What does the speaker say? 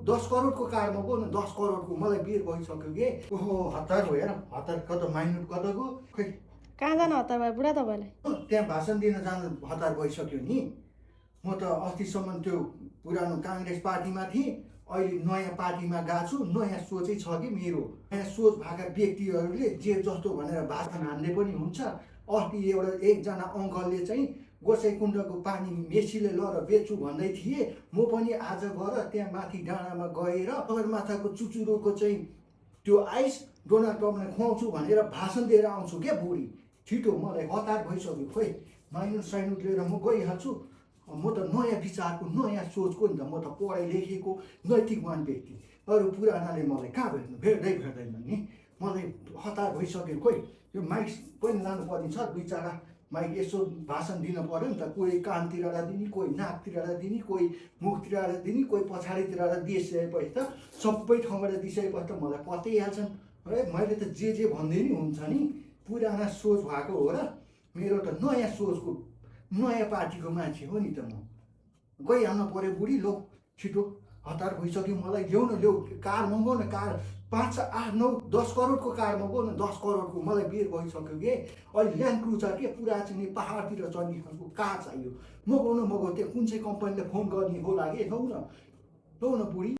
10 करोडको car मगाउ न 10 करोडको मलाई बेर भइसक्यो कि ओहो हतार हो हेर हतार कता माइनुट कताको खै कहाँ जानु हतार भयो बुढा तपाईँलाई? त्यहाँ भाषण दिन जानु हतार भइसक्यो नि म त अस्तिसम्म त्यो पुरानो काङ्ग्रेस पार्टीमा थिएँ अहिले नयाँ पार्टीमा गएको छु नयाँ सोचै छ कि मेरो नयाँ सोच भएका व्यक्तिहरूले जे जस्तो भनेर भाषण हान्ने पनि हुन्छ अस्ति एकजना अङ्कलले चाहिँ गोसाइकुण्डको पानी मेसीले लएर बेच्छु भन्दै थिए म पनि आज गएर त्यहाँ माथि डाँडामा गएर सगरमाथाको चुचुरोको चाहिँ त्यो आइस डोनाल्ड ट्रम्पलाई खुवाउँछु भनेर भाषण दिएर आउँछु क्या बुढी छिटो मलाई हतार भइसक्यो खोइ माइनुट साइनुट लिएर म गइहाल्छु म त नयाँ विचारको नयाँ सोचको नि त म त पढाइ लेखेको नैतिकवान व्यक्ति अरू पुरानाले मलाई कहाँ भेट्दैन नि मलाई हतार भइसक्यो खोइ यो माइक पनि लानु पर्ने छ दुई चारवटा माइक यसो भाषण दिन पऱ्यो नि त कोही कानतिर दिने कोही नाकतिर दिने कोही मुखतिर दिने कोही पछाडितिर दिइसकेपछि त सबै ठाउँबाट दिइसकेपछि त मलाई पत्याइहाल्छन् है मैले त जे भन्दै नि हुन्छ नि पुराना सोच भएको हो र मेरो त नयाँ सोचको नयाँ पार्टीको मान्छे हो नि त म गइहाल्नु पऱ्यो बुढी लो छिटो हतार भइसक्यो मलाई ल्याउ न ल्याउ कार मगाउ न कार 5, 8, 9, 10 करोडको कार मगाउ न 10 करोडको मलाई बेर भइसक्यो कि अहिले ल्यान्ड क्रुजर के पुरा चाहिँ पहाडतिर चढ्ने खालको कार चाहियो मगाउ न त्यो कुन चाहिँ कम्पनीले फोन गर्ने होला कि लौ न बुढी